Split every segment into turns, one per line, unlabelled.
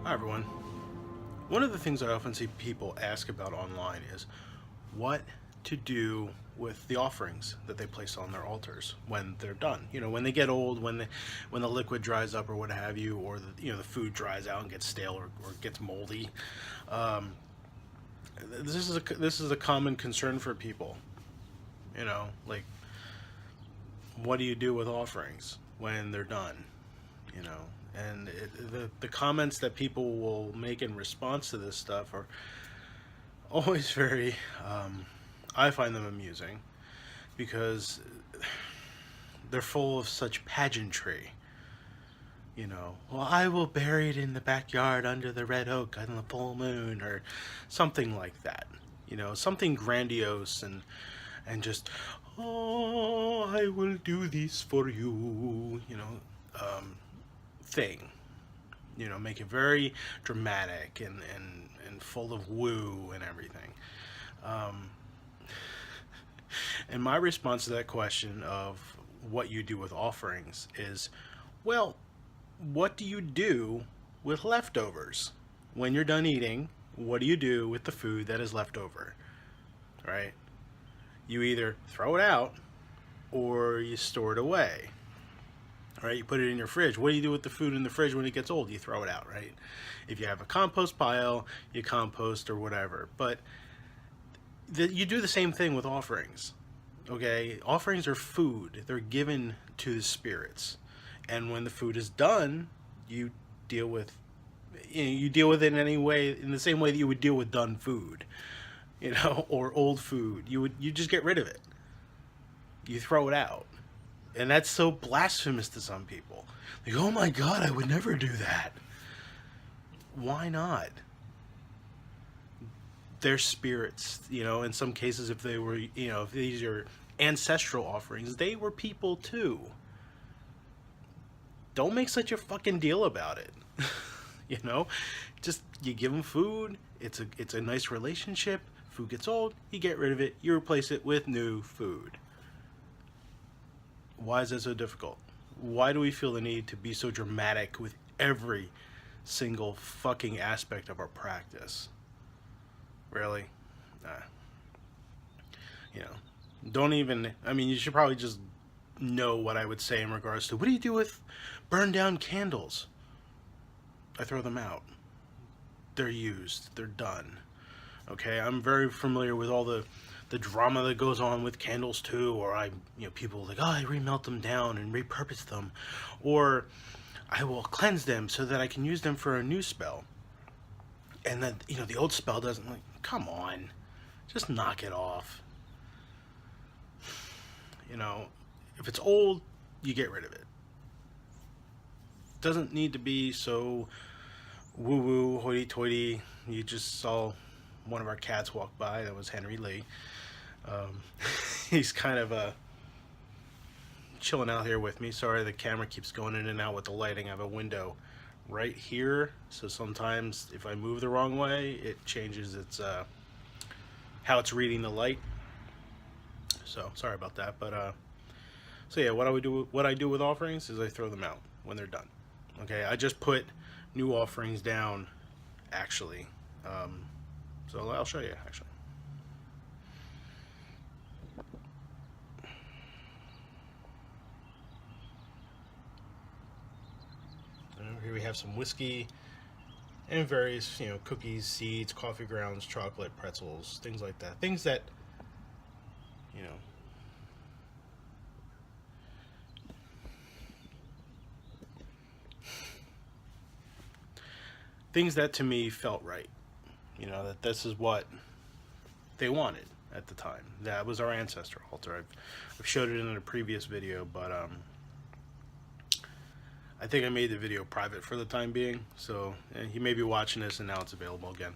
Hi everyone. One of the things I often see people ask about online is what to do with the offerings that they place on their altars when they're done. You know, when they get old, when the liquid dries up or what have you, or the food dries out and gets stale or gets moldy. Um, this is a common concern for people. You know, like what do you do with offerings when they're done? You know, and the comments that people will make in response to this stuff are always very I find them amusing because they're full of such pageantry. You know, well, I will bury it in the backyard under the red oak on the full moon, or something like that. You know, something grandiose and just, oh, I will do this for you. Thing. You know, make it very dramatic and full of woo and everything. Um, and my response to that question of what you do with offerings is, well, what do you do with leftovers? When you're done eating, what do you do with the food that is left over? Right? You either throw it out or you store it away. Right? You put it in your fridge. What do you do with the food in the fridge when it gets old? You throw it out, right? If you have a compost pile, you compost or whatever. But you do the same thing with offerings. Okay? Offerings are food. They're given to the spirits. And when the food is done, you deal with you deal with it in any way, in the same way that you would deal with done food, or old food. You just get rid of it. You throw it out. And that's so blasphemous to some people. Like, oh my God, I would never do that. Why not? They're spirits, in some cases, if they were, if these are ancestral offerings, they were people too. Don't make such a fucking deal about it. Just you give them food. It's a nice relationship. Food gets old, you get rid of it, you replace it with new food. Why is that so difficult? Why do we feel the need to be so dramatic with every single fucking aspect of our practice? Really? Nah. Don't even, you should probably just know what I would say in regards to what do you do with burned down candles? I throw them out. They're used. They're done. Okay? I'm very familiar with all the drama that goes on with candles too, or people are like, oh, I remelt them down and repurpose them, or I will cleanse them so that I can use them for a new spell. And then, the old spell doesn't, come on, just knock it off. If it's old, you get rid of it. Doesn't need to be so woo-woo, hoity-toity. You just saw one of our cats walk by. That was Henry Lee. He's kind of chilling out here with me. Sorry, the camera keeps going in and out with the lighting. I have a window right here, so sometimes if I move the wrong way, it changes its how it's reading the light. So sorry about that. But so yeah, what I do with offerings is I throw them out when they're done. Okay, I just put new offerings down, actually. So I'll show you actually. Here we have some whiskey and various, cookies, seeds, coffee grounds, chocolate, pretzels, things like that. Things that, things that to me felt right. That this is what they wanted at the time. That was our ancestor altar. I've showed it in a previous video, but I think I made the video private for the time being, so you may be watching this and now it's available again.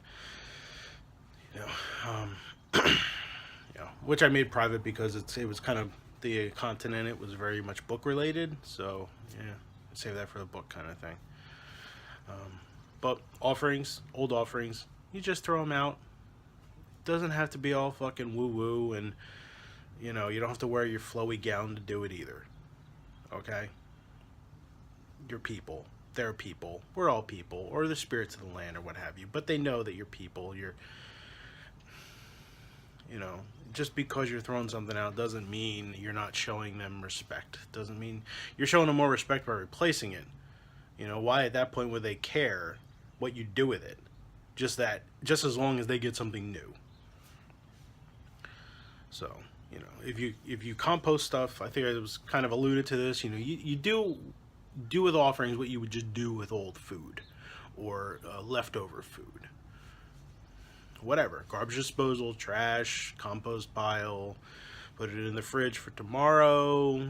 Which I made private because it was kind of, the content in it was very much book related, so yeah, save that for the book kind of thing. But offerings, old offerings, you just throw them out. Doesn't have to be all fucking woo woo, and you don't have to wear your flowy gown to do it either. Okay? You're people. they're people. We're all people, or the spirits of the land, or what have you. But they know that you're people. Just because you're throwing something out doesn't mean you're not showing them respect. Doesn't mean you're showing them more respect by replacing it. Why at that point would they care what you do with it? Just as long as they get something new. So, if you compost stuff, I think I was kind of alluded to this, you do with offerings what you would just do with old food or leftover food. Whatever, garbage disposal, trash, compost pile, put it in the fridge for tomorrow.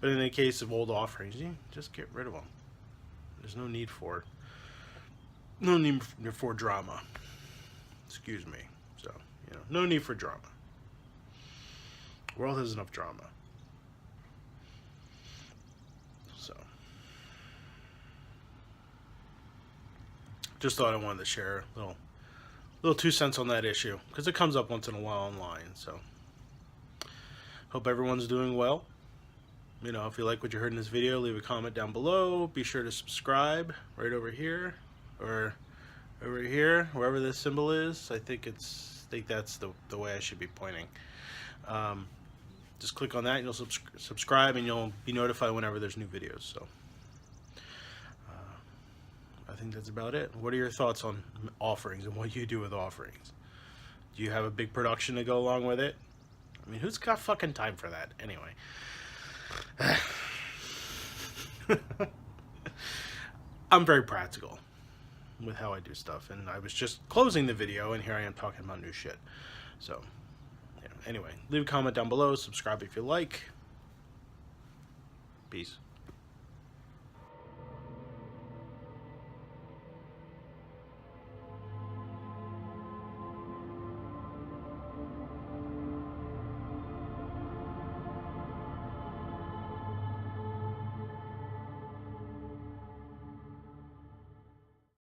But in the case of old offerings, you just get rid of them. There's no need for drama. Excuse me. So, no need for drama. The world has enough drama. So, just thought I wanted to share a little 2 cents on that issue, because it comes up once in a while online. So, hope everyone's doing well. If you like what you heard in this video, leave a comment down below. Be sure to subscribe right over here, or over here, wherever this symbol is. I think that's the way I should be pointing. Just click on that and you'll subscribe, and you'll be notified whenever there's new videos. So I think that's about it. What are your thoughts on offerings and what you do with offerings? Do you have a big production to go along with it? I mean, who's got fucking time for that anyway? I'm very practical with how I do stuff, and I was just closing the video, and here I am talking about new shit. So, anyway, leave a comment down below, subscribe if you like. Peace.